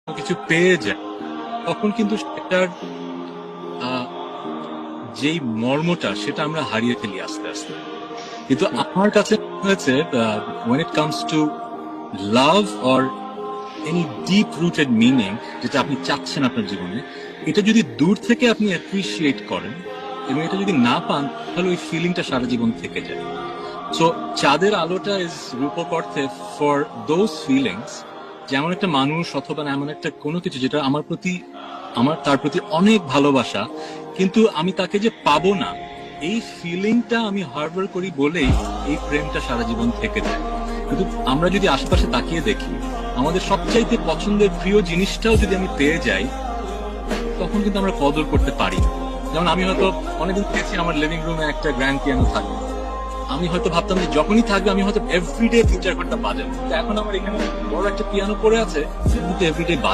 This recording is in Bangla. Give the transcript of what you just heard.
কিছু পেয়ে যায় তখন কিন্তু সেটার আহ, যেই মর্মটা সেটা আমরা হারিয়ে ফেলি আস্তে আস্তে। কিন্তু আমার কাছে মনে হয়েছে when it comes to love or any deep rooted meaning যেটা আপনি চাচ্ছেন আপনার জীবনে, এটা যদি দূর থেকে আপনি অ্যাপ্রিসিয়েট করেন এবং এটা যদি না পান তাহলে ওই ফিলিংটা সারা জীবন থেকে যায়। সো চাঁদের আলোটা ইজ রূপক অর্থে ফর দোজ ফিলিংস, যেমন একটা মানুষ অথবা এমন একটা কোনো কিছু যেটা আমার তার প্রতি অনেক ভালোবাসা, কিন্তু আমি তাকে যে পাবো না এই ফিলিংটা আমি হার্বার করি বলেই এই প্রেমটা সারা জীবন থেকে যায়। কিন্তু আমরা যদি আশেপাশে তাকিয়ে দেখি, আমাদের সবচাইতে পছন্দের প্রিয় জিনিসটাও যদি আমি পেয়ে যাই তখন কিন্তু আমরা কদর করতে পারি না। যেমন আমি হয়তো অনেকদিন দেখেছি আমার লিভিং রুমে একটা গ্র্যান্ড পিয়ানো থাকবে, আমি হয়তো ভাবতাম যে যখনই থাকবে আমি হয়তো এভরিডে 3-4 ঘন্টা বাজাবো, কিন্তু এখন আমার এখানে বড় একটা পিয়ানো পড়ে আছে কিন্তু এভরিডে